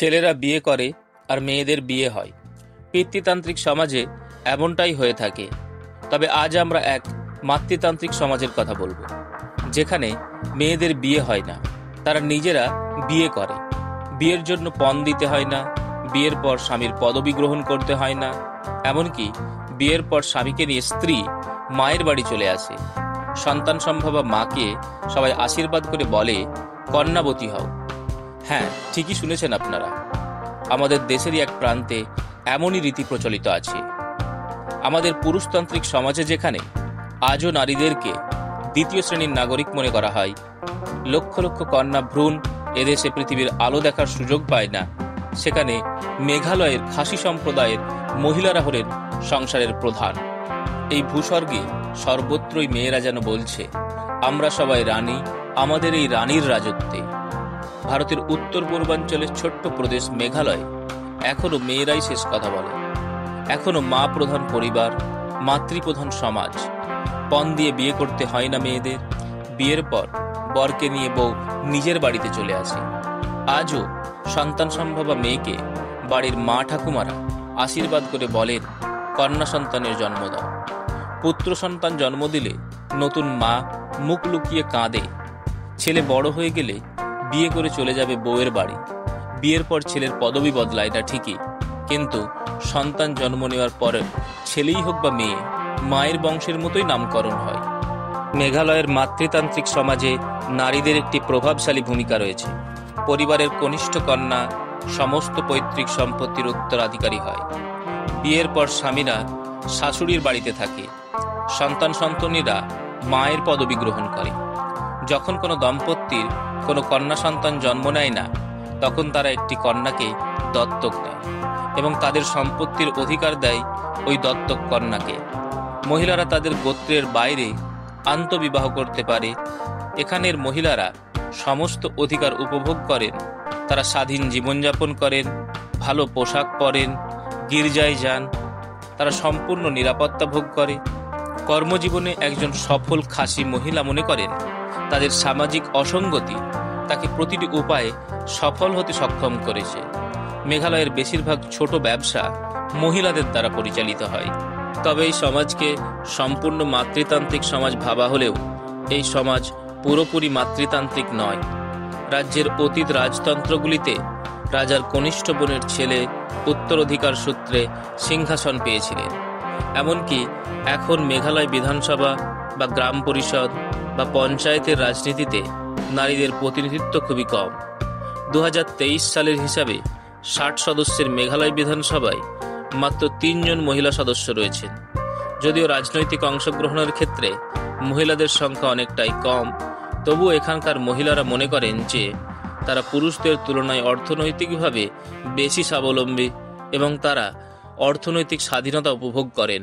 ছেলেরা বিয়ে করে আর মেয়েদের বিয়ে হয়। পিতৃতান্ত্রিক সমাজে এমনটাই হয়ে থাকে। তবে আজ আমরা এক মাতৃতান্ত্রিক সমাজের কথা বলবো, যেখানে মেয়েদের বিয়ে হয় না, তারা নিজেরা বিয়ে করে। বিয়ের জন্য পণ দিতে হয় না, বিয়ের পর স্বামীর পদবি গ্রহণ করতে হয় না, এমনকি বিয়ের পর স্বামীকে নিয়ে স্ত্রী মায়ের বাড়ি চলে আসে। সন্তান সম্ভবা মাকে সবাই আশীর্বাদ করে বলে, কন্যাবতী হও। হ্যাঁ, ঠিকই শুনেছেন আপনারা। আমাদের দেশেরই এক প্রান্তে এমনই রীতি প্রচলিত আছে। আমাদের পুরুষতান্ত্রিক সমাজে যেখানে আজও নারীদেরকে দ্বিতীয় শ্রেণীর নাগরিক মনে করা হয়, লক্ষ লক্ষ কন্যা ভ্রূণ এদেশে পৃথিবীর আলো দেখার সুযোগ পায় না, সেখানে মেঘালয়ের খাসি সম্প্রদায়ের মহিলারা হলেন সংসারের প্রধান। এই ভূস্বর্গে সর্বত্রই মেয়েরা যেন বলছে, আমরা সবাই রানী, আমাদের এই রানীর রাজত্বে। ভারতের উত্তর পূর্বাঞ্চলের ছোট্ট প্রদেশ মেঘালয় এখনো মেয়েরাই শেষ কথা বলে। এখনো মা প্রধান পরিবার, মাতৃপ্রধান সমাজ। পণ দিয়ে বিয়ে করতে হয় না মেয়েদের। বিয়ের পর বরকে নিয়ে বউ নিজের বাড়িতে চলে আসে। আজও সন্তান সম্ভবা মেয়েকে বাড়ির মা ঠাকুমারা আশীর্বাদ করে বলেন, কন্যা সন্তানের জন্ম দাও। পুত্র সন্তান জন্ম দিলে নতুন মা মুখ লুকিয়ে কাঁদে। ছেলে বড় হয়ে গেলে বিয়ে করে চলে যাবে বউয়ের বাড়ি। বিয়ের পর ছেলের পদবি বদলায় না ঠিকই, কিন্তু সন্তান জন্ম নেওয়ার পরে ছেলেই হোক বা মেয়ে, মায়ের বংশের মতোই নামকরণ হয়। মেঘালয়ের মাতৃতান্ত্রিক সমাজে নারীদের একটি প্রভাবশালী ভূমিকা রয়েছে। পরিবারের কনিষ্ঠ কন্যা সমস্ত পৈতৃক সম্পত্তির উত্তরাধিকারী হয়। বিয়ের পর স্বামীরা শাশুড়ির বাড়িতে থাকে। সন্তানীরা মায়ের পদবি গ্রহণ করে। যখন কোনো দম্পতির কোনো কন্যা সন্তান জন্ম নেয় না, তখন তারা একটি কন্যাকে দত্তক নেয় এবং তাদের সম্পত্তির অধিকার দেয় ওই দত্তক কন্যাকে। মহিলারা তাদের গোত্রের বাইরে আন্তঃবিবাহ করতে পারে। এখানের মহিলারা সমস্ত অধিকার উপভোগ করেন। তারা স্বাধীন জীবনযাপন করেন, ভালো পোশাক পরেন, গির্জায় যান। তারা সম্পূর্ণ নিরাপত্তা ভোগ করে। কর্মজীবনে একজন সফল খাসি মহিলা মনে করেন তাদের সামাজিক অসঙ্গতি তাকে প্রতিটি উপায়ে সফল হতে সক্ষম করেছে। মেঘালয়ের বেশিরভাগ ছোট ব্যবসা মহিলাদের দ্বারা পরিচালিত হয়। তবে এই সমাজকে সম্পূর্ণ মাতৃতান্ত্রিক সমাজ ভাবা হলেও এই সমাজ পুরোপুরি মাতৃতান্ত্রিক নয়। রাজ্যের অতীত রাজতন্ত্রগুলিতে রাজার কনিষ্ঠ বোনের ছেলে উত্তরাধিকার সূত্রে সিংহাসন পেয়েছিলেন। এমনকি এখন মেঘালয় বিধানসভা বা গ্রাম পরিষদ বা পঞ্চায়েতের রাজনীতিতে নারীদের প্রতিনিধিত্ব খুবই কম। 2023 সালের হিসাবে 60 সদস্যের মেঘালয় বিধানসভায় মাত্র 3 জন মহিলা সদস্য রয়েছেন। যদিও রাজনৈতিক অংশগ্রহণের ক্ষেত্রে মহিলাদের সংখ্যা অনেকটাই কম, তবুও এখানকার মহিলারা মনে করেন যে তারা পুরুষদের তুলনায় অর্থনৈতিকভাবে বেশি স্বাবলম্বী এবং তারা অর্থনৈতিক স্বাধীনতা উপভোগ করেন।